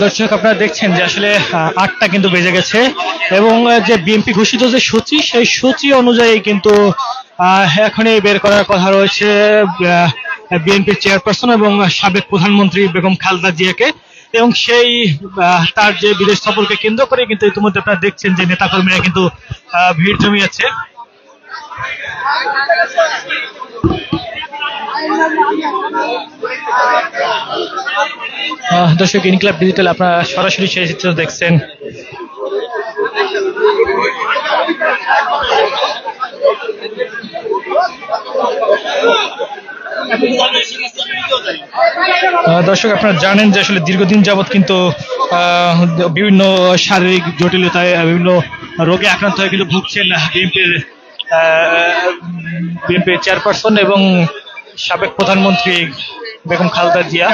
দর্শক আপনারা দেখছেন যে আসলে 8টা কিন্তু বেজে গেছে এবং যে বিএনপি ঘোষিত যে সূচি সেই সূচি অনুযায়ী কিন্তু এখনই বের করার কথা রয়েছে বিএনপির চেয়ারপারসন এবং সাবেক প্রধানমন্ত্রী বেগম খালেদা জিয়াকে এবং সেই তার যে বিদেশ সফরকে কেন্দ্র করে কিন্তু ইতিমধ্যে আপনারা দেখছেন যে নেতাকর্মীরা কিন্তু ভিড় জমিয়েছে। দর্শক ইনকিলাব ডিজিটাল আপনারা সরাসরি সেই চিত্র দেখছেন। দর্শক আপনারা জানেন যে আসলে দীর্ঘদিন যাবৎ কিন্তু বিভিন্ন শারীরিক জটিলতায় বিভিন্ন রোগে আক্রান্ত হয়ে কিন্তু ভুগছেন বিএনপির চেয়ারপারসন এবং সাবেক প্রধানমন্ত্রী বেগম খালেদা জিয়া।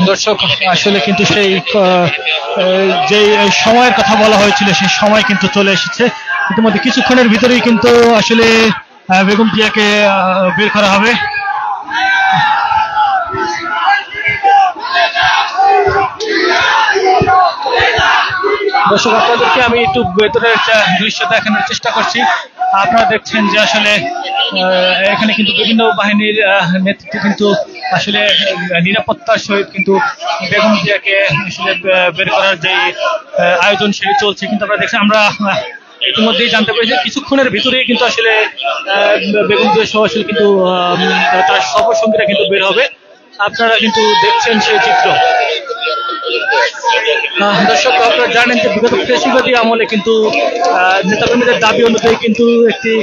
দর্শক আসলে কিন্তু সেই যে সময়ের কথা বলা হয়েছিল সেই সময় কিন্তু চলে এসেছে। ইতিমধ্যে কিছুক্ষণের ভিতরেই কিন্তু আসলে বেগম জিয়াকে বের করা হবে। দর্শক আপনাদেরকে আমি একটু ভেতরের একটা দৃশ্য দেখানোর চেষ্টা করছি। আপনারা দেখছেন যে আসলে এখানে কিন্তু বিভিন্ন বাহিনীর নেতৃত্বে কিন্তু আসলে নিরাপত্তার সহিত কিন্তু বেগম জিয়াকে আসলে বের করার যে আয়োজন সেটি চলছে। কিন্তু আপনারা দেখছেন আমরা ইতিমধ্যেই জানতে পেরেছি কিছুক্ষণের ভিতরেই কিন্তু আসলে বেগম জিয়া সহ আসলে কিন্তু তার সফরসঙ্গীরা কিন্তু বের হবে। আপনারা কিন্তু দেখছেন সেই চিত্র। দর্শক আপনারা জানেন যে বিগত ফ্যাসিবাদী আমলে কিন্তু নেতাকর্মীদের দাবি অনুযায়ী কিন্তু একটি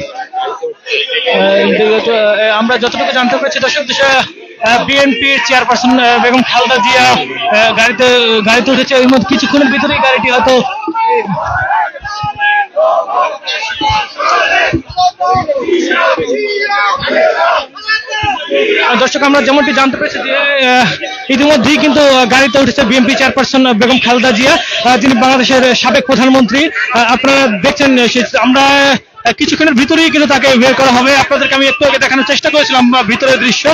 আমরা যতটুকু জানতে পেরেছি দর্শক বিএনপির চেয়ারপারসন বেগম খালেদা জিয়া গাড়িতে উঠেছে। এর মধ্যে কিছুক্ষণের ভিতরেই গাড়িটি হয়তো দর্শক আমরা যেমনটি জানতে পেরেছি যে ইতিমধ্যেই কিন্তু গাড়িতে উঠেছে বিএনপি চেয়ারপারসন বেগম খালেদা জিয়া, যিনি বাংলাদেশের সাবেক প্রধানমন্ত্রী। আপনারা দেখছেন আমরা কিছুক্ষণের ভিতরেই কিন্তু তাকে বের করা হবে। আপনাদেরকে আমি একটু আগে দেখানোর চেষ্টা করেছিলাম ভিতরের দৃশ্য।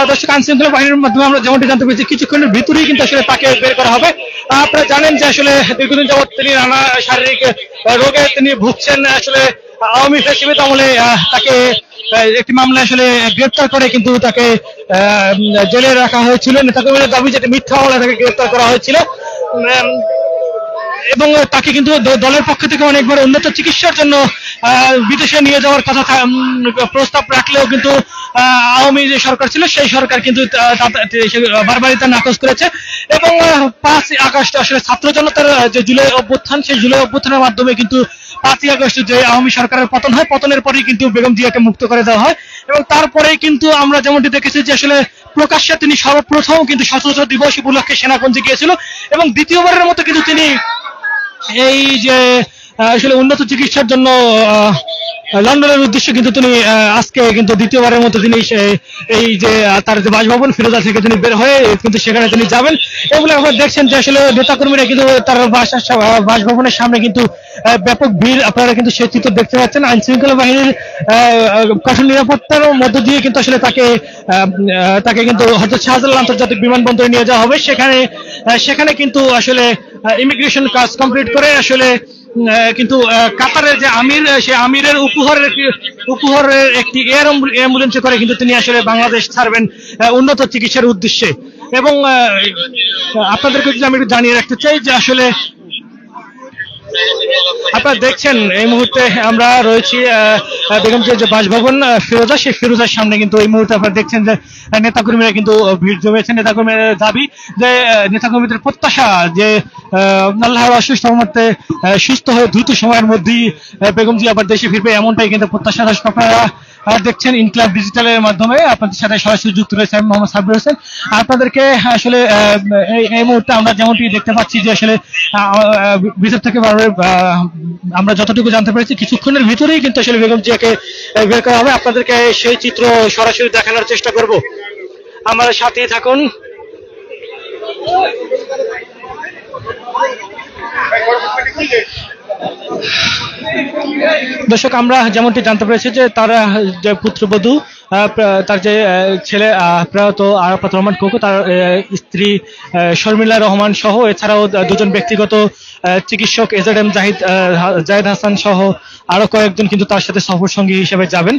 দর্শক আইন শৃঙ্খলা বাহিনীর মাধ্যমে আমরা যেমনটি জানতে পেরেছি কিছুক্ষণের ভিতরেই কিন্তু আসলে তাকে বের করা হবে। আপনারা জানেন যে আসলে দীর্ঘদিন যাবৎ তিনি নানা শারীরিক রোগে তিনি ভুগছেন। আসলে আওয়ামী ফ্যাসিবাদ আমলে তাকে একটি মামলায় আসলে গ্রেপ্তার করে কিন্তু তাকে জেলে রাখা হয়েছিল। নেতাকর্মীদের দাবি যেটা মিথ্যা মামলায় তাকে গ্রেপ্তার করা হয়েছিল এবং তাকে কিন্তু দলের পক্ষ থেকে অনেকবার উন্নত চিকিৎসার জন্য বিদেশে নিয়ে যাওয়ার কথা প্রস্তাব রাখলেও কিন্তু আওয়ামী যে সরকার ছিল সেই সরকার কিন্তু বারবারই তা নাকচ করেছে। এবং 5 আগস্ট আসলে ছাত্র জনতার যে জুলাই অভ্যুত্থান সেই জুলাই অভ্যুত্থানের মাধ্যমে কিন্তু 5 আগস্ট যে আওয়ামী সরকারের পতন হয়, পতনের পরেই কিন্তু বেগম জিয়াকে মুক্ত করে দেওয়া হয় এবং তারপরেই কিন্তু আমরা যেমনটি দেখেছি যে আসলে প্রকাশ্যে তিনি সর্বপ্রথম কিন্তু সশস্ত্র দিবস উপলক্ষে সেনাকুঞ্জে গিয়েছিল এবং দ্বিতীয়বারের মতো কিন্তু তিনি এই যে আসলে উন্নত চিকিৎসার জন্য লন্ডনের উদ্দেশ্যে কিন্তু তিনি আজকে কিন্তু দ্বিতীয়বারের মতো তিনি এই যে তার যে বাসভবন ফিরোজা থেকে তিনি বের হয়ে কিন্তু সেখানে তিনি যাবেন। এগুলো আপনারা দেখছেন যে আসলে নেতাকর্মীরা কিন্তু তার বাসভবনের সামনে কিন্তু ব্যাপক ভিড় আপনারা কিন্তু সেই চিত্র দেখতে পাচ্ছেন। আইন শৃঙ্খলা বাহিনীর কঠোর নিরাপত্তার মধ্য দিয়ে কিন্তু আসলে তাকে কিন্তু হযরত শাহজালাল আন্তর্জাতিক বিমানবন্দরে নিয়ে যাওয়া হবে। সেখানে কিন্তু আসলে ইমিগ্রেশন কাজ কমপ্লিট করে আসলে কিন্তু কাতারের যে আমির সেই আমিরের উপহারের একটি এয়ার অ্যাম্বুলেন্সে করে কিন্তু তিনি আসলে বাংলাদেশ ছাড়বেন উন্নত চিকিৎসার উদ্দেশ্যে। এবং আপনাদেরকে যদি আমি একটু জানিয়ে রাখতে চাই যে আসলে আপনারা দেখছেন এই মুহূর্তে আমরা রয়েছি বেগম জিয়ার যে বাসভবন ফিরোজা, সেই ফিরোজার সামনে কিন্তু এই মুহূর্তে আপনারা দেখছেন যে নেতাকর্মীরা কিন্তু ভিড় জমেছেন। নেতাকর্মীদের দাবি যে নেতাকর্মীদের প্রত্যাশা যে আল্লাহর অশেষ রহমতে সুস্থ হয়ে দ্রুত সময়ের মধ্যেই বেগম জিয়া আবার দেশে ফিরবে, এমনটাই কিন্তু প্রত্যাশা। আপনারা দেখছেন ইনকিলাব ডিজিটালের মাধ্যমে আপনাদের সাথে সরাসরি যুক্ত রয়েছে আমি মোহাম্মদ সাব্বির হোসেন। আপনাদেরকে আসলে এই মুহূর্তে আমরা যেমনটি দেখতে পাচ্ছি যে আসলে ভিতর থেকে আমরা যতটুকু জানতে পেরেছি কিছুক্ষণের ভিতরেই কিন্তু আসলে বেগম জিয়াকে বের করা হবে। আপনাদেরকে সেই চিত্র সরাসরি দেখানোর চেষ্টা করব, আমাদের সাথেই থাকুন। দর্শক, আমরা যেমনটি জানতে পেরেছি যে তার যে পুত্রবধূ, তার যে ছেলে প্রয়াত আরাফাত রহমান কোকো, তার স্ত্রী শর্মিলা রহমান সহ এছাড়াও দুজন ব্যক্তিগত চিকিৎসক এজেড এম জাহিদ হাসান সহ আরো কয়েকজন কিন্তু তার সাথে সফর সঙ্গী হিসেবে যাবেন।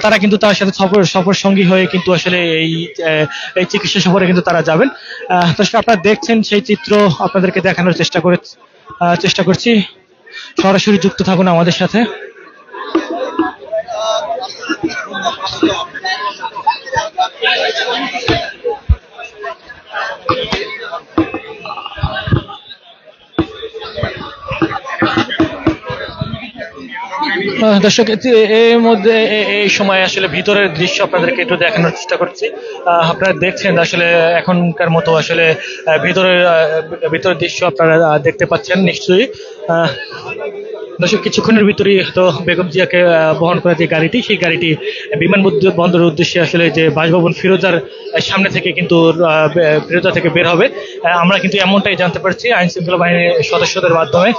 তারা কিন্তু তার সাথে সফর সঙ্গী হয়ে কিন্তু আসলে এই চিকিৎসা সফরে কিন্তু তারা যাবেন। দর্শক, আপনারা দেখছেন সেই চিত্র আপনাদেরকে দেখানোর চেষ্টা করছি। সরাসরি যুক্ত থাকুন আমাদের সাথে। দর্শক, এর মধ্যে এই সময় আসলে ভিতরের দৃশ্য আপনাদেরকে একটু দেখানোর চেষ্টা করছি। আপনারা দেখছেন আসলে এখনকার মতো আসলে ভিতরের দৃশ্য আপনারা দেখতে পাচ্ছেন নিশ্চয়ই। দর্শক, কিছুক্ষণের ভিতরেই তো বেগম জিয়াকে বহন করা যে গাড়িটি, সেই গাড়িটি বিমানবন্দরের উদ্দেশ্যে আসলে যে বাসভবন ফিরোজার সামনে থেকে কিন্তু ফিরোজা থেকে বের হবে। আমরা কিন্তু এমনটাই জানতে পারছি আইন শৃঙ্খলা বাহিনীর সদস্যদের মাধ্যমে।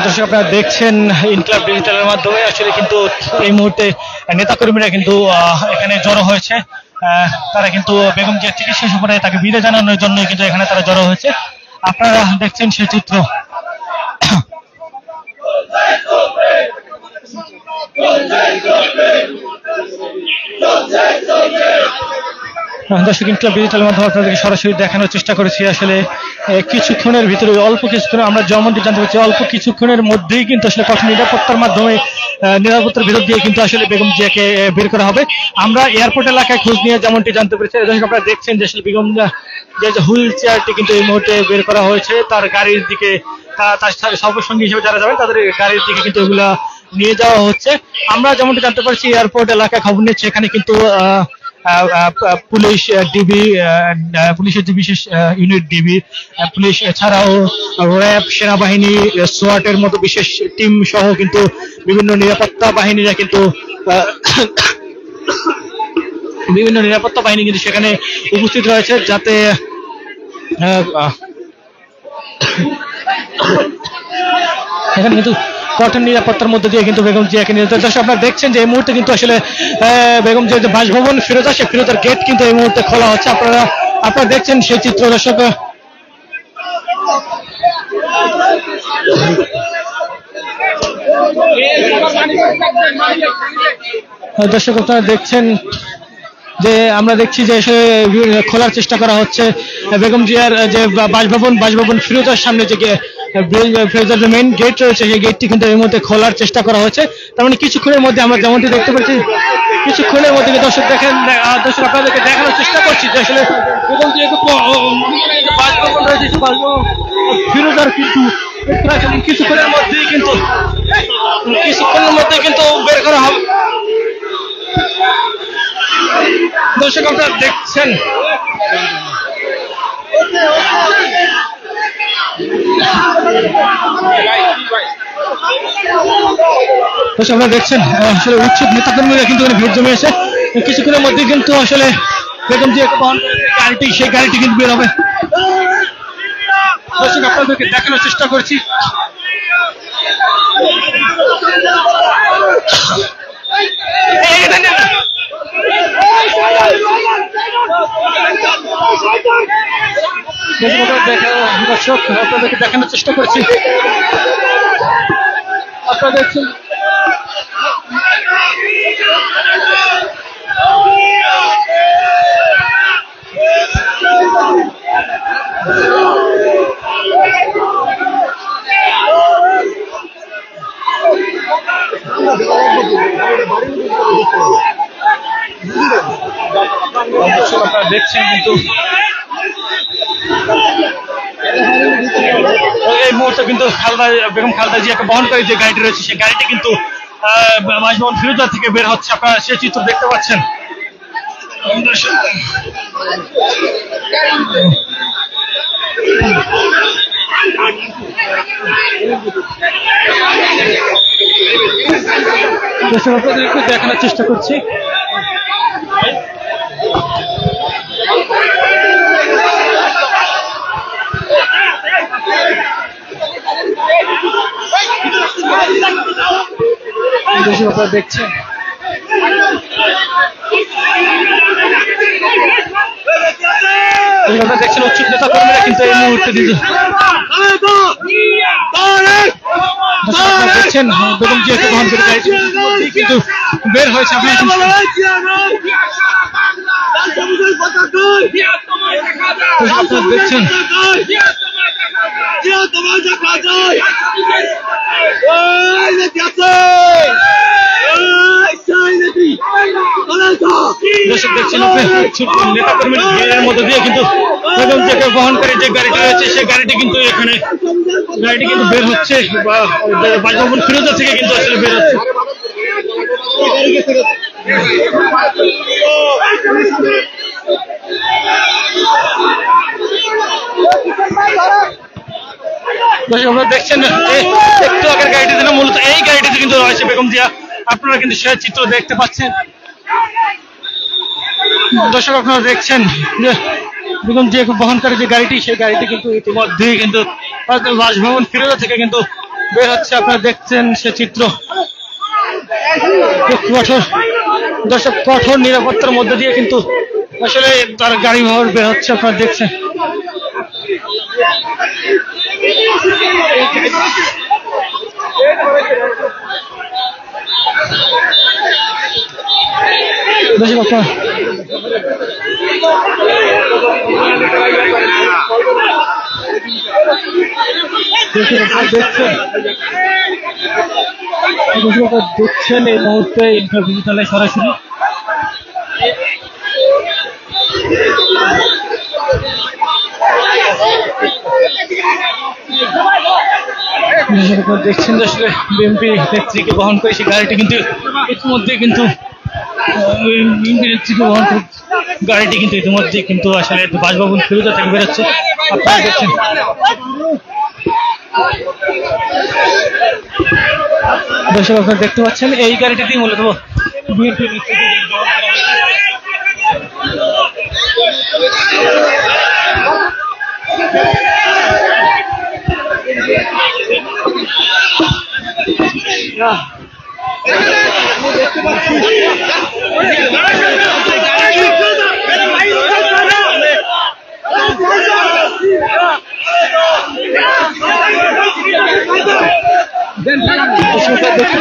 দর্শক, আপনারা দেখছেন ইনকিলাব ডিজিটালের মাধ্যমে আসলে কিন্তু এই মুহূর্তে নেতাকর্মীরা কিন্তু এখানে জড়ো হয়েছে। তারা কিন্তু বেগম জিয়ার চিকিৎসা সফরে তাকে বিদায় জানানোর জন্য কিন্তু এখানে তারা জড়ো হয়েছে। আপনারা দেখছেন সেই চিত্র। দর্শক, ইনকিলাব ডিজিটালের মাধ্যমে আপনাদেরকে সরাসরি দেখানোর চেষ্টা করেছি। আসলে কিছুক্ষণের ভিতরে আমরা যেমনটি জানতে পারছি অল্প কিছুক্ষণের মধ্যেই কিন্তু আসলে কঠোর নিরাপত্তার মাধ্যমে নিরাপত্তার ভিতর দিয়ে কিন্তু আসলে বেগম জিয়াকে বের করা হবে। আমরা এয়ারপোর্ট এলাকায় খোঁজ নিয়ে যেমনটি জানতে পেরেছি, আপনারা দেখছেন যে আসলে বেগম যে হুইল চেয়ারটি কিন্তু এই মুহূর্তে বের করা হয়েছে তার গাড়ির দিকে। তার সর্বসঙ্গী হিসেবে যারা যাবেন তাদের গাড়ির দিকে কিন্তু এগুলা নিয়ে যাওয়া হচ্ছে। আমরা যেমনটি জানতে পারছি এয়ারপোর্ট এলাকায় খবর নিচ্ছে এখানে কিন্তু পুলিশের যে বিশেষ ইউনিট ডিবি পুলিশ, এছাড়াও র্যাব, সেনাবাহিনী, সোয়াটের মতো বিশেষ টিম সহ কিন্তু বিভিন্ন নিরাপত্তা বাহিনীরা কিন্তু সেখানে উপস্থিত রয়েছে, যাতে এখানে কিন্তু কঠোর নিরাপত্তার মধ্যে দিয়ে কিন্তু বেগম জিয়াকে নিয়ে যেতে। দর্শক, আপনারা দেখছেন যে এই মুহূর্তে কিন্তু আসলে বেগম জিয়ার যে বাসভবন ফিরোজা, সেই ফিরোজার গেট কিন্তু এই মুহূর্তে খোলা হচ্ছে। আপনারা দেখছেন সেই চিত্র। দর্শক, আপনারা দেখছেন যে আমরা দেখছি যে খোলার চেষ্টা করা হচ্ছে বেগম জিয়ার যে বাসভবন ফিরোজার সামনে যে ফিরোজার যে মেইন গেট রয়েছে, সেই গেটটি কিন্তু এই মুহূর্তে খোলার চেষ্টা করা হচ্ছে। তার মানে কিছুক্ষণের মধ্যে আমরা যেমনটি দেখতে পাচ্ছি, কিছুক্ষণের মধ্যে দর্শক আপনাদেরকে দেখানোর চেষ্টা করছি যে আসলে বেগম জিয়া বাসভবন রয়েছে ফিরোজার কিন্তু কিছুক্ষণের মধ্যেই কিন্তু বের করা হবে। দর্শক, আপনারা দেখছেন আসলে উচ্ছেদ নেতাকর্মীরা কিন্তু ভিড় জমিয়েছে। কিছুক্ষণের মধ্যে কিন্তু আসলে বেগম জিয়াকে বহন গাড়িটি, সেই গাড়িটি কিন্তু বের হবে। দর্শক, আপনাদেরকে দেখানোর চেষ্টা করছি। দর্শক, আপনাদেরকে দেখানোর চেষ্টা করছি। আপনারা দেখছেন আপনারা দেখছেন কিন্তু এই মুহূর্তে কিন্তু বেগম খালেদা জিয়াকে বহনকারী যে গাড়িটি রয়েছে সেই গাড়িটি কিন্তু বাসভবন ফিরোজা থেকে বের হচ্ছে। আপনারা সে চিত্র দেখতে পাচ্ছেন। আপনাদের একটু দেখানোর চেষ্টা করছি। আপনারা দেখছেন উচ্ছুক নেতা কর্মীরা কিন্তু এই মুহূর্তে দেখছেন বেগম জিয়াকে বহন করে গাড়িটি কিন্তু বের হয়েছে। আপনারা দেখছেন নেতা কর্মীর মধ্যে দিয়ে কিন্তু বেগম জিয়াকে বহন করে যে গাড়িটি রয়েছে সেই গাড়িটি কিন্তু এখানে গাড়িটি কিন্তু বের হচ্ছে বাসভবন ফিরোজা থেকে কিন্তু আসলে বের হচ্ছে। আপনারা দেখছেন একটু আগের গাড়িটিতে না মূলত এই গাড়িটিতে কিন্তু রয়েছে বেগম জিয়া। আপনারা কিন্তু সে চিত্র দেখতে পাচ্ছেন। দর্শক আপনারা দেখছেন যে বেগম জিয়াকে বহনকারী যে গাড়িটি সেই গাড়িটি কিন্তু ইতিমধ্যেই কিন্তু বাসভবন ফিরোজা থেকে কিন্তু বের হচ্ছে। আপনারা দেখছেন সে চিত্র। দর্শক কঠোর নিরাপত্তার মধ্যে দিয়ে কিন্তু আসলে তার গাড়ি বহর বের হচ্ছে। আপনারা দেখছেন দেখছেন এই মুহূর্তে ইন্টারভিউ চলে সরাসরি। দেখছেন যে আসলে বিএনপি নেত্রীকে বহন করে সেই গাড়িটি কিন্তু ইতিমধ্যে কিন্তু বিএনপি নেত্রীকে বহন করে গাড়িটি কিন্তু ইতিমধ্যে কিন্তু আসলে বাসভবন ফিরোজা থেকে বেরোচ্ছে। আপনারা দেখছেন দর্শক আপনারা দেখতে পাচ্ছেন এই গাড়িটিতেই মূলত বিএনপি দেখতে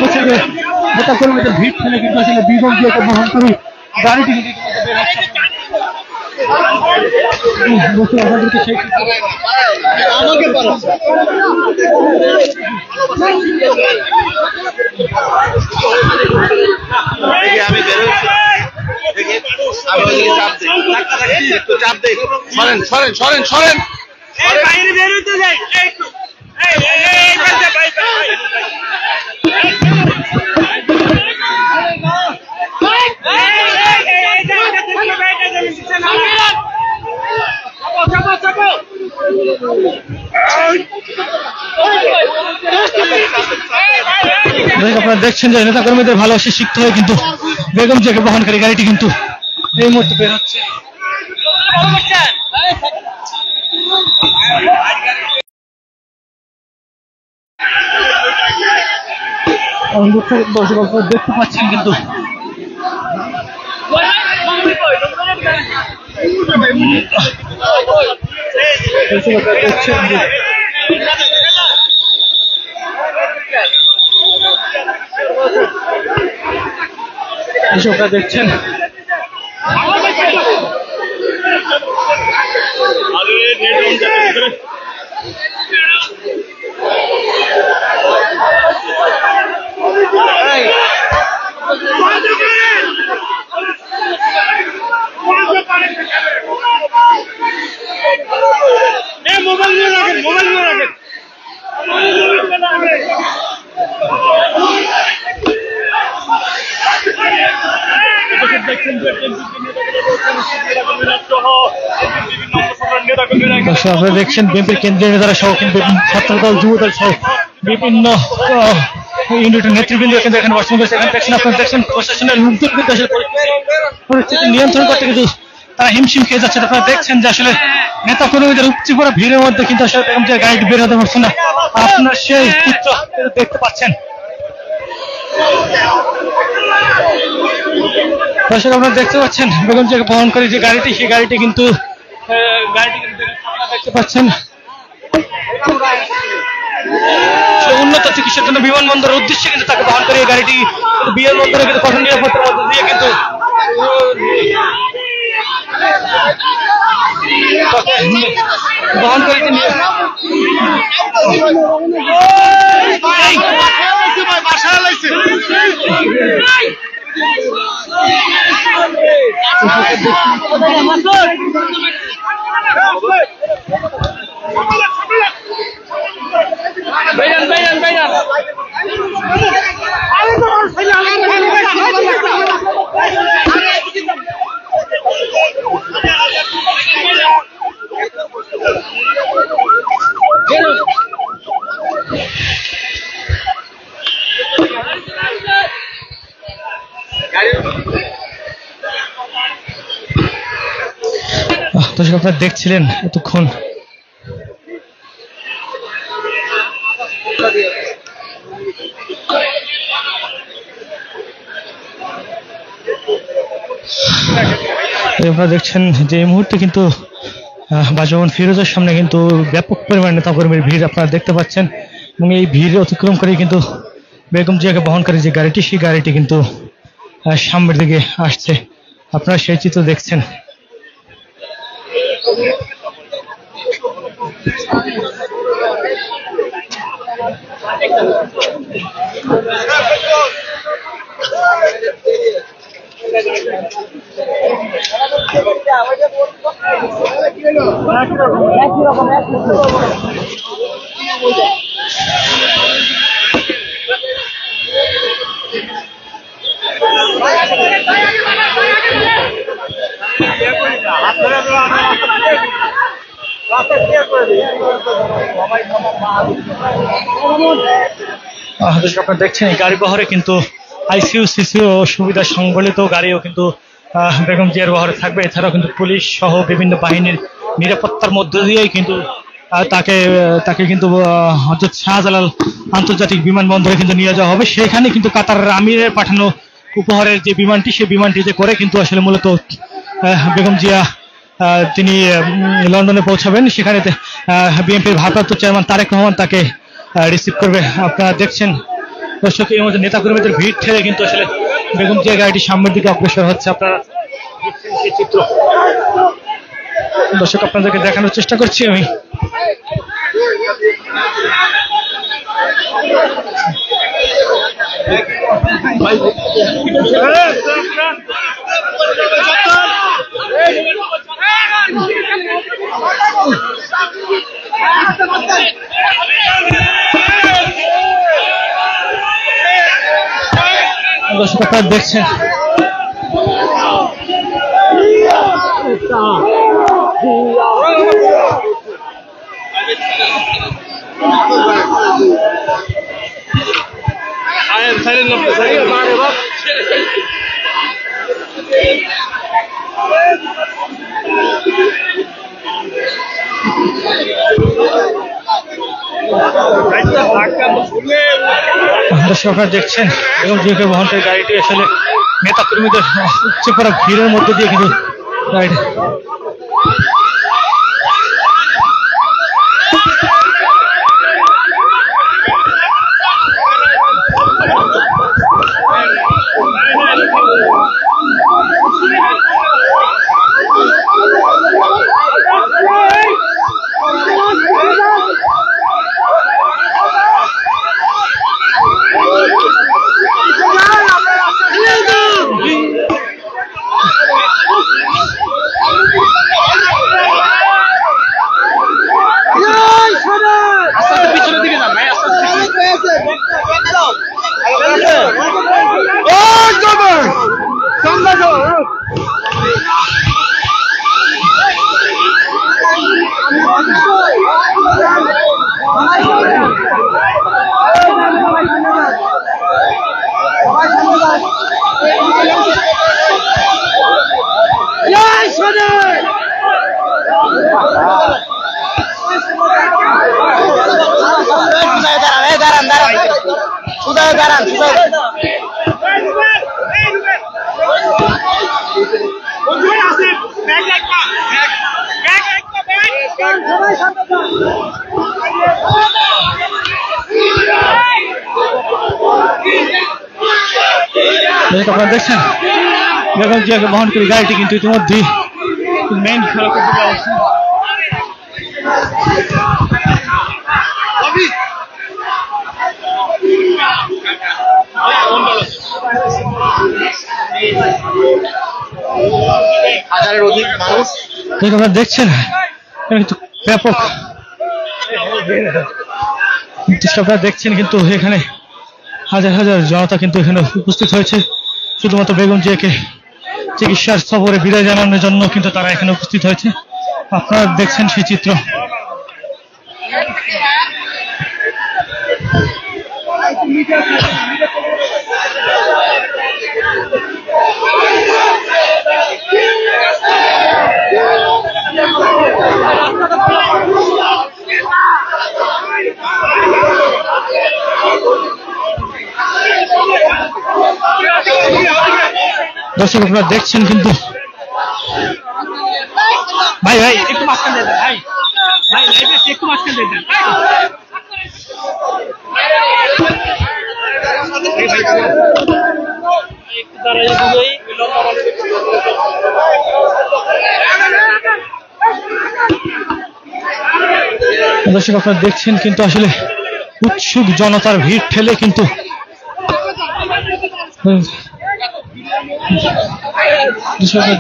পাচ্ছেন যে নেতা কর্মীদের ভিড় ফেলে কিন্তু আসলে বেগম জিয়াকে বহন করে গাড়িটি আমাদেরকে সেই আমি চাপ দেই সরেন সরেন সরেন সরেন বাইরে বেরোতে যাই আপনারা দেখছেন যে নেতা কর্মীদের ভালোবাসে শিখতে হয় কিন্তু বেগম জিয়াকে বহনকারী গাড়িটি কিন্তু এই মুহূর্তে বের হচ্ছে। দেখতে পাচ্ছেন কিন্তু দেখছেন আপনারা দেখছেন বিএনপির কেন্দ্রীয় নেতারা সহ কিন্তু ছাত্রদল যুবদল সহ বিভিন্ন ইউনিটের নেতৃবৃন্দ কিন্তু এখানে বসবাস করছে। এখানে দেখছেন, আপনারা দেখছেন প্রশাসনের লোকজন কিন্তু আসলে পরিস্থিতি নিয়ন্ত্রণ করতে কিন্তু তারা হিমশিম খেয়ে যাচ্ছে। আপনারা দেখছেন যে আসলে নেতা কর্মীদের উপচে পড়া ভিড়ের মধ্যে কিন্তু আসলে বেগম জিয়ার গাড়িটি বের হতে পারছে না। আপনারা সেই চিত্র দেখতে পাচ্ছেন। দর্শক, আপনারা দেখতে পাচ্ছেন বেগম জিয়াকে বহন করে যে গাড়িটি, সেই গাড়িটি কিন্তু দেখতে পাচ্ছেন উন্নত চিকিৎসার জন্য বিমানবন্দরের উদ্দেশ্যে কিন্তু তাকে বহন করে এই গাড়িটি বিমানবন্দরে কিন্তু কঠোর নিরাপত্তার মধ্যে দিয়ে কিন্তু বহন করে দর্শক, আপনারা দেখছিলেন এতক্ষণ আপনারা দেখছেন যে এই মুহূর্তে কিন্তু বাসভবন ফিরোজের সামনে কিন্তু ব্যাপক পরিমাণে নেতাকর্মীর ভিড় আপনারা দেখতে পাচ্ছেন এবং এই ভিড় অতিক্রম করে কিন্তু বেগম জিয়াকে বহনকারী যে গাড়িটি, সেই গাড়িটি কিন্তু সামনের দিকে আসছে। আপনারা সেই চিত্র দেখছেন। আপনারা দেখছেন এই গাড়ি বহরে কিন্তু আইসিইউ সিসিউ সুবিধা সংবলিত গাড়িও কিন্তু বেগম জিয়ার বহরে থাকবে। এছাড়াও কিন্তু পুলিশ সহ বিভিন্ন বাহিনীর নিরাপত্তার মধ্য দিয়েই কিন্তু তাকে কিন্তু হযরত শাহজালাল আন্তর্জাতিক বিমানবন্দরে কিন্তু নিয়ে যাওয়া হবে। সেখানে কিন্তু কাতারের আমিরের পাঠানো উপহারের যে বিমানটি, সেই বিমানটিতে করে কিন্তু আসলে মূলত বেগম জিয়া তিনি লন্ডনে পৌঁছাবেন। সেখানে বিএনপির ভারপ্রাপ্ত চেয়ারম্যান তারেক রহমান তাকে রিসিভ করবে। আপনারা দেখছেন দর্শক, এই মধ্যে নেতাকর্মীদের ভিড় ঠেলে কিন্তু আসলে বেগম জিয়া গাড়িটি সামনের দিকে অগ্রসর হচ্ছে। আপনারা দেখছেন সেই চিত্র। দর্শক, আপনাদেরকে দেখানোর চেষ্টা করছি আমি। দর্শক, আপনারা দেখছেন আপনারা দেখছেন এবং যে বহনকারী গাড়িটি আসলে নেতা কর্মীদের উচ্চ করা ভিড়ের মধ্যে দিয়ে কিন্তু গাড়িটি আপনারা দেখছেন বেগম জিয়াকে বহন করে গাড়িটি কিন্তু ইতিমধ্যেই মেইন সড়কের দিকে অবস্থান। হাজারের অধিক মানুষ আপনারা দেখছেন কিন্তু ব্যাপক আপনারা দেখছেন কিন্তু এখানে হাজার হাজার জনতা কিন্তু এখানে উপস্থিত হয়েছে শুধুমাত্র বেগম জিয়াকে চিকিৎসার সফরে বিদায় জানানোর জন্য কিন্তু তারা এখানে উপস্থিত হয়েছে। আপনারা দেখছেন সেই চিত্র। দর্শক আপনারা দেখছেন কিন্তু ভাই ভাই একটু মাঝখান দিয়ে দেন ভাই ভাই লাইভে একটু মাঝখান দিয়ে দেন। দর্শক আপনারা দেখছেন কিন্তু আসলে উৎসুক জনতার ভিড় ঠেলে কিন্তু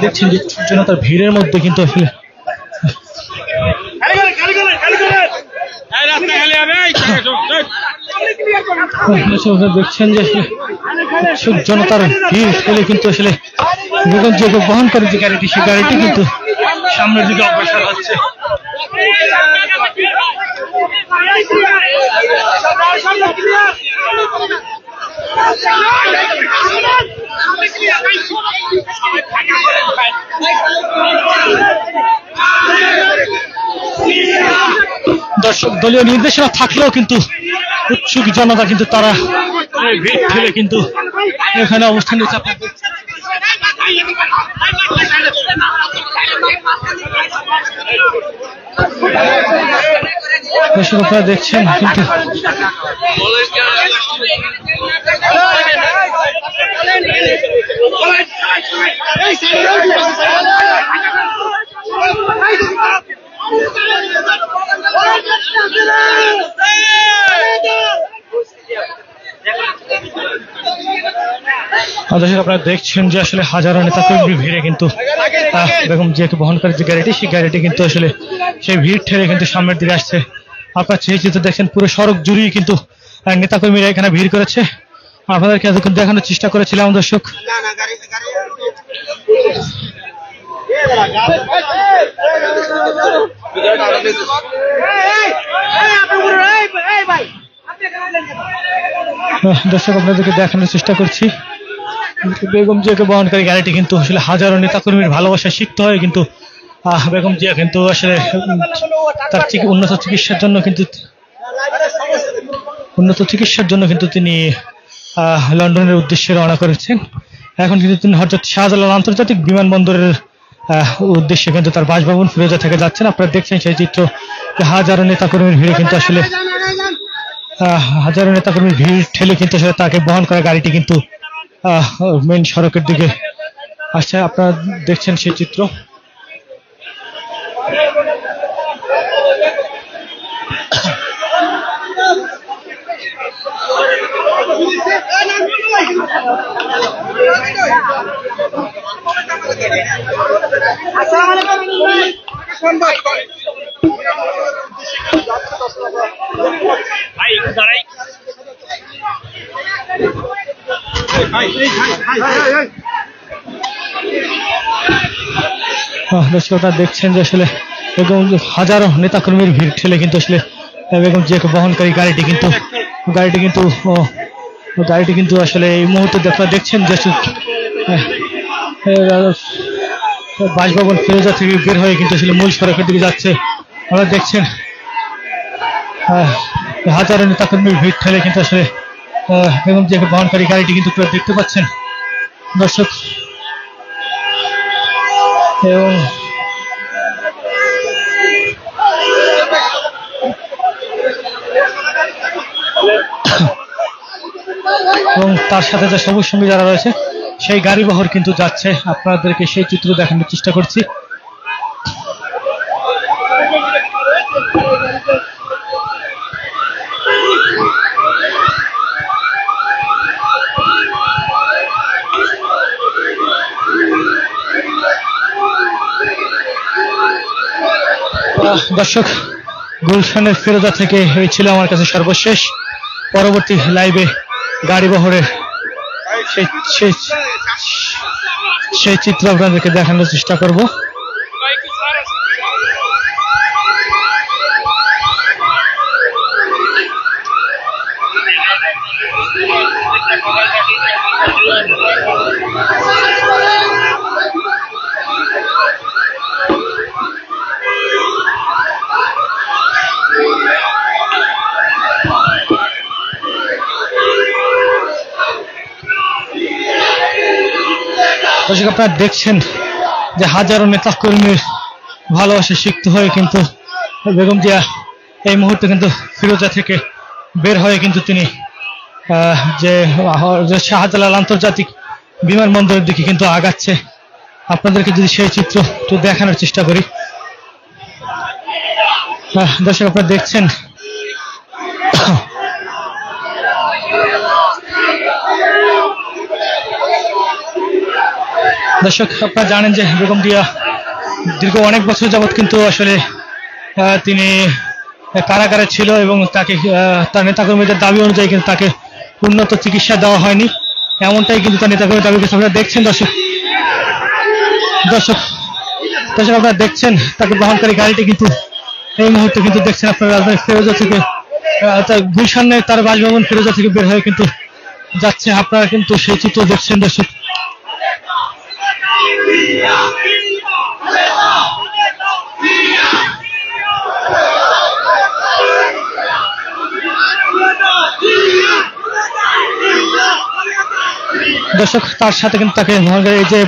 দেখছেন যে জনতার ভিড়ের মধ্যে কিন্তু আসলে দেখছেন যে উৎসুক জনতার ভিড় ঠেলে কিন্তু আসলে বেগম জিয়াকে বহন করে যে গাড়িটি সেই গাড়িটি কিন্তু সামনের দিকে অগ্রসর হচ্ছে। দর্শক দলীয় নির্দেশনা থাকলেও কিন্তু উৎসুক জনতা কিন্তু তারা ভিড় ঠেলে কিন্তু এখানে অবস্থান নিচ্ছে। দর্শক আপনারা দেখছেন কিন্তু আপনারা দেখছেন যে আসলে হাজারো নেতা কর্মী ভিড়ে কিন্তু বেগম জিয়াকে বহন করে যে গাড়িটি সেই গাড়িটি কিন্তু আসলে সেই ভিড় ঠেলে কিন্তু সামনের দিকে আসছে। আপনার সেই চিত্র দেখছেন পুরো সড়ক জুড়েই কিন্তু নেতাকর্মীরা এখানে ভিড় করেছে। আপনাদেরকে এতক্ষণ দেখানোর চেষ্টা করেছিলাম দর্শক। দর্শক আপনাদেরকে দেখানোর চেষ্টা করছি বেগম জিয়াকে বহনকারী গাড়িটি কিন্তু আসলে হাজারো নেতাকর্মীর ভালোবাসা শিখতে হয় কিন্তু বেগম জিয়া কিন্তু আসলে তার উন্নত চিকিৎসার জন্য কিন্তু তিনি লন্ডনের উদ্দেশ্যে রওনা করেছেন। এখন কিন্তু তিনি হযরত শাহজালাল আন্তর্জাতিক বিমানবন্দরের উদ্দেশ্যে কিন্তু তার বাসভবন ফিরোজা থেকে যাচ্ছেন। আপনারা দেখছেন সেই চিত্র, হাজারো নেতাকর্মীর ভিড়ে কিন্তু আসলে হাজারো নেতাকর্মীর ভিড় ঠেলে কিন্তু আসলে তাকে বহন করা গাড়িটি কিন্তু মেইন সড়কের দিকে আসছে। আপনারা দেখছেন সেই চিত্র। দর্শকরা দেখছেন যে আসলে বেগম হাজারো নেতাকর্মীর ভিড় ঠেলে কিন্তু আসলে বেগম জিয়াকে বহনকারী গাড়িটি কিন্তু আসলে এই মুহূর্তে আপনারা দেখছেন যে বাসভবন ফিরোজা থেকে বের হয়ে কিন্তু আসলে মূল সড়কের দিকে যাচ্ছে। আপনারা দেখছেন হাজারো নেতাকর্মীর ভিড় ঠেলে কিন্তু আসলে বেগম জিয়াকে বহনকারী গাড়িটি কিন্তু দেখতে পাচ্ছেন দর্শক। এবং তার সাথে যে সবুজ সঙ্গী যারা রয়েছে সেই গাড়ি বহর কিন্তু যাচ্ছে। আপনাদেরকে সেই চিত্র দেখানোর চেষ্টা করছি। দর্শক, গুলশানের ফিরোজা থেকে এই ছিল আমার কাছে সর্বশেষ। পরবর্তী লাইভে গাড়ি বহরের সেই চিত্র আপনাদেরকে দেখানোর চেষ্টা করব। দর্শক, আপনারা দেখছেন যে হাজারো নেতা কর্মীর ভালোবাসা সিক্ত হয়ে কিন্তু বেগম জিয়া এই মুহূর্তে কিন্তু ফিরোজা থেকে বের হয়ে কিন্তু তিনি যে শাহজালাল আন্তর্জাতিক বিমানবন্দরের দিকে কিন্তু আগাচ্ছে। আপনাদেরকে যদি সেই চিত্র একটু দেখানোর চেষ্টা করি। দর্শক, আপনারা দেখছেন দর্শক, আপনারা জানেন যে বেগম জিয়া দীর্ঘ অনেক বছর যাবৎ কিন্তু আসলে তিনি কারাগারে ছিল এবং তাকে তার নেতাকর্মীদের দাবি অনুযায়ী কিন্তু তাকে উন্নত চিকিৎসা দেওয়া হয়নি, এমনটাই কিন্তু তার নেতাকর্মীর দাবি করছে। আপনারা দেখছেন দর্শক দর্শক দর্শক আপনারা দেখছেন তাকে বহনকারী গাড়িটি কিন্তু এই মুহূর্তে কিন্তু দেখছেন আপনারা রাজধানী ফিরোজা থেকে গুলশানে তার বাসভবন ফিরোজা থেকে বের হয়ে কিন্তু যাচ্ছে। আপনারা কিন্তু সেই চিত্র দেখছেন দর্শক। দর্শক, তার সাথে কিন্তু তাকে এই যে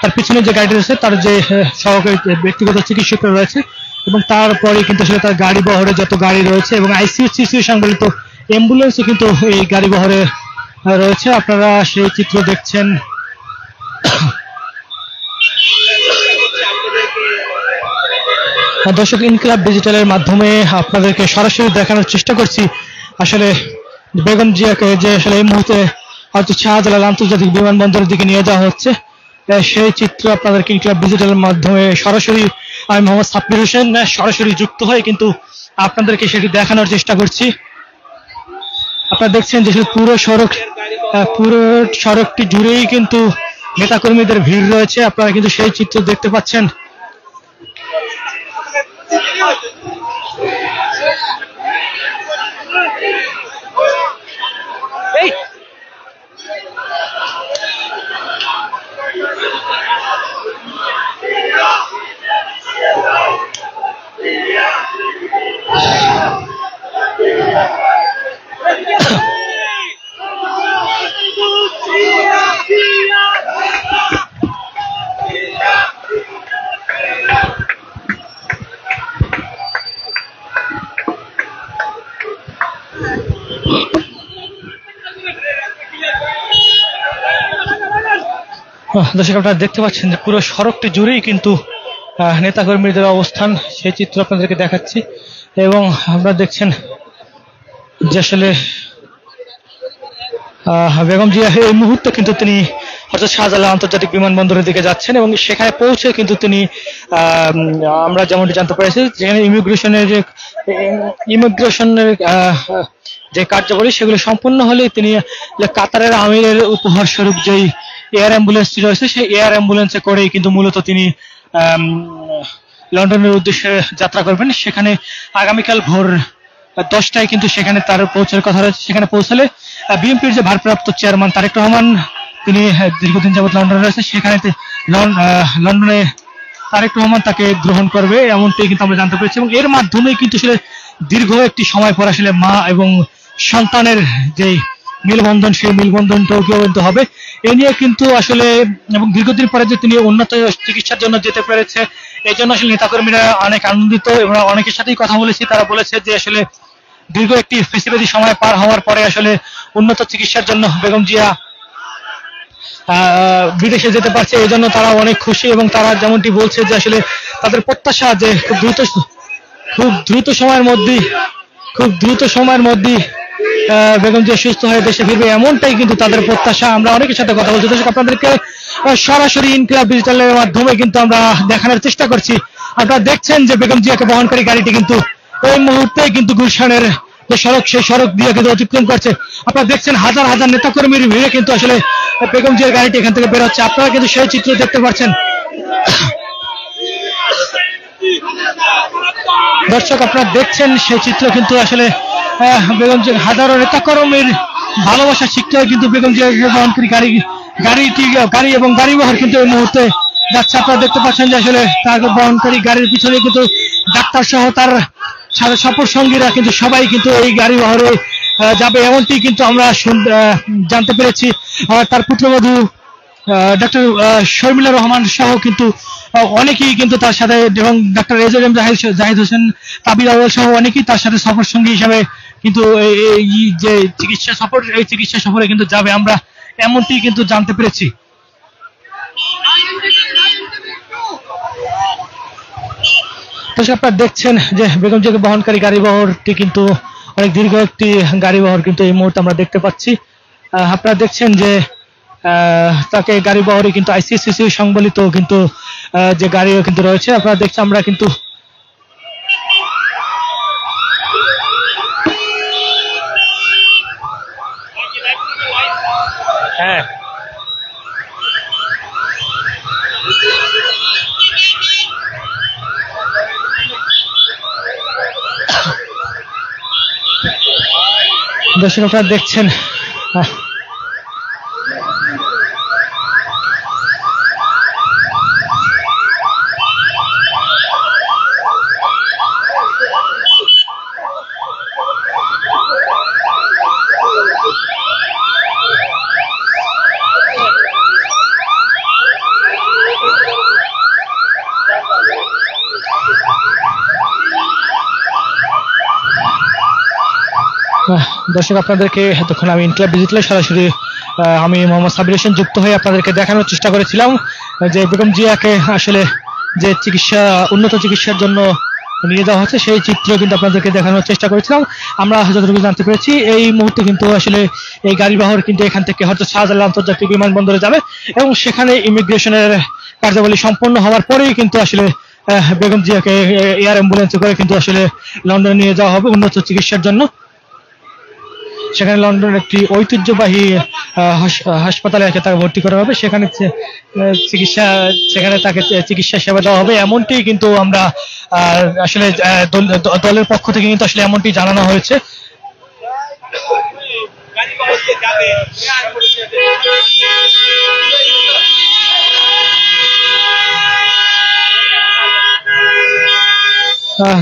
তার পিছনে যে গাড়িটি রয়েছে তার যে সহকারী ব্যক্তিগত চিকিৎসক রয়েছে এবং তারপরে কিন্তু আসলে তার গাড়ি বহরে যত গাড়ি রয়েছে এবং আইসিইউ সিসিউ সংবলিত অ্যাম্বুলেন্সও কিন্তু এই গাড়ি বহরে রয়েছে। আপনারা সেই চিত্র দেখছেন। দর্শক, ইনকিলাব ডিজিটালের মাধ্যমে আপনাদেরকে সরাসরি দেখানোর চেষ্টা করছি আসলে বেগম জিয়াকে যে আসলে এই মুহূর্তে হয়তো শাহজালাল আন্তর্জাতিক বিমানবন্দরের দিকে নিয়ে যাওয়া হচ্ছে। সেই চিত্র আপনাদেরকে ইনকিলাব ডিজিটালের মাধ্যমে সরাসরি আমি মোহাম্মদ সাব্বির হোসেন সরাসরি যুক্ত হয়ে কিন্তু আপনাদেরকে সেটি দেখানোর চেষ্টা করছি। আপনারা দেখছেন যে পুরো সড়কটি জুড়েই কিন্তু নেতাকর্মীদের ভিড় রয়েছে। আপনারা কিন্তু সেই চিত্র দেখতে পাচ্ছেন। দর্শক, আপনারা দেখতে পাচ্ছেন যে পুরো সড়কটি জুড়েই কিন্তু নেতাকর্মীদের অবস্থান, সেই চিত্র আপনাদেরকে দেখাচ্ছি। এবং আপনারা দেখছেন যে আসলে বেগম জিয়া এই মুহূর্তে কিন্তু তিনি হযরত শাহজালাল আন্তর্জাতিক বিমানবন্দরের দিকে যাচ্ছেন এবং সেখানে পৌঁছে কিন্তু তিনি আমরা যেমনটি জানতে পেরেছি যেখানে ইমিগ্রেশনের যে কার্যাবলী সেগুলো সম্পূর্ণ হলে তিনি কাতারের আমিরের উপহার স্বরূপ যেই এয়ার অ্যাম্বুলেন্সটি রয়েছে সেই এয়ার অ্যাম্বুলেন্সে করেই কিন্তু মূলত তিনি লন্ডনের উদ্দেশ্যে যাত্রা করবেন। সেখানে আগামীকাল ভোর 10টায় কিন্তু সেখানে তার পৌঁছার কথা রয়েছে। সেখানে পৌঁছালে বিএনপির যে ভারপ্রাপ্ত চেয়ারম্যান তারেক রহমান তিনি দীর্ঘদিন যাবৎ লন্ডনে রয়েছে, সেখানে লন্ডনে তারেক রহমান তাকে গ্রহণ করবে, এমনটাই কিন্তু আমরা জানতে পেরেছি। এবং এর মাধ্যমে কিন্তু আসলে দীর্ঘ একটি সময় পর আসলে মা এবং সন্তানের যে মেলবন্ধন, সেই মেলবন্ধনটাও কিন্তু হবে। এ নিয়ে কিন্তু আসলে এবং দীর্ঘদিন পরে যে তিনি উন্নত চিকিৎসার জন্য যেতে পেরেছে, এই জন্য আসলে নেতাকর্মীরা অনেক আনন্দিত। এবং অনেকের সাথেই কথা বলেছি, তারা বলেছে যে আসলে দীর্ঘ একটি ফেসিলিটি সময় পার হওয়ার পরে আসলে উন্নত চিকিৎসার জন্য বেগম জিয়া বিদেশে যেতে পারছে, এই জন্য তারা অনেক খুশি। এবং তারা যেমনটি বলছে যে আসলে তাদের প্রত্যাশা যে খুব দ্রুত সময়ের মধ্যে বেগম জিয়া সুস্থ হয়ে দেশে ফিরবে, এমনটাই কিন্তু তাদের প্রত্যাশা। আমরা অনেকের সাথে কথা বলছি, দর্শক আপনাদেরকে সরাসরি ইনকিলাব ডিজিটালের মাধ্যমে কিন্তু আমরা দেখানোর চেষ্টা করছি। আপনারা দেখছেন যে বেগম জিয়াকে বহনকারী গাড়িটি কিন্তু এই মুহূর্তে কিন্তু গুলশানের যে সড়ক, সেই সড়ক দিয়ে কিন্তু অতিক্রম করছে। আপনারা দেখছেন হাজার হাজার নেতাকর্মীর ভিড়ে কিন্তু আসলে বেগম জিয়ার গাড়িটি এখান থেকে বের হচ্ছে। আপনারা কিন্তু সেই চিত্র দেখতে পাচ্ছেন। দর্শক আপনারা দেখছেন সেই চিত্র কিন্তু আসলে বেগম জিয়ার হাজারো নেতাকর্মীর ভালোবাসা শিখতে কিন্তু বেগম জিয়ার বহনকারী গাড়ি এবং গাড়িবহর কিন্তু এই মুহূর্তে যাচ্ছে। আপনারা দেখতে পাচ্ছেন যে আসলে তার বহনকারী গাড়ির পিছনে কিন্তু ডাক্তার সহ তার সাথে সফর সঙ্গীরা কিন্তু সবাই কিন্তু এই গাড়ি বহরে যাবে, এমনটি কিন্তু আমরা জানতে পেরেছি। তার পুত্রবধূ ডক্টর শর্মিলা রহমান সহ কিন্তু অনেকেই কিন্তু তার সাথে, এবং ডাক্তার এজএম জাহিদ হোসেন তাবির আউয়াল সহ অনেকেই তার সাথে সফর সঙ্গী হিসাবে কিন্তু এই যে চিকিৎসা সফরে কিন্তু যাবে, আমরা এমনটি কিন্তু জানতে পেরেছি। আপনারা দেখছেন যে বেগম জিয়াকে বহনকারী গাড়িবহরটি কিন্তু অনেক দীর্ঘ একটি গাড়িবহর কিন্তু এই মুহূর্তে আমরা দেখতে পাচ্ছি। আপনারা দেখছেন যে তাকে গাড়িবহরে কিন্তু আইসিসিসি সংবলিত কিন্তু যে গাড়িও কিন্তু রয়েছে। আপনারা দেখছেন, আমরা কিন্তু দর্শক আপনারা দেখছেন দর্শক আপনাদেরকে এতক্ষণ আমি ইনকিলাব ডিজিটালে সরাসরি আমি মোহাম্মদ সাবির হোসেন যুক্ত হয়ে আপনাদেরকে দেখানোর চেষ্টা করেছিলাম যে বেগম জিয়াকে আসলে যে উন্নত চিকিৎসার জন্য নিয়ে যাওয়া হচ্ছে, সেই চিত্র কিন্তু আপনাদেরকে দেখানোর চেষ্টা করেছিলাম। আমরা যতটুকু জানতে পেরেছি এই মুহূর্তে কিন্তু আসলে এই গাড়িবহর কিন্তু এখান থেকে হয়তো শাহজালাল আন্তর্জাতিক বিমানবন্দরে যাবে, এবং সেখানে ইমিগ্রেশনের কার্যাবলী সম্পন্ন হওয়ার পরেই কিন্তু আসলে বেগম জিয়াকে এয়ার অ্যাম্বুলেন্সে করে কিন্তু আসলে লন্ডনে নিয়ে যাওয়া হবে উন্নত চিকিৎসার জন্য। সেখানে লন্ডনের একটি ঐতিহ্যবাহী হাসপাতালে তাকে ভর্তি করা হবে, সেখানে তাকে চিকিৎসা সেবা দেওয়া হবে, এমনটি কিন্তু আমরা আসলে দলের পক্ষ থেকে কিন্তু আসলে এমনটি জানানো হয়েছে।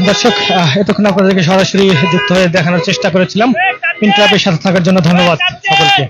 দর্শক এতক্ষণ আপনাদেরকে সরাসরি যুক্ত হয়ে দেখানোর চেষ্টা করেছিলাম। ইনকিলাবের সাথে থাকার জন্য ধন্যবাদ সকলকে।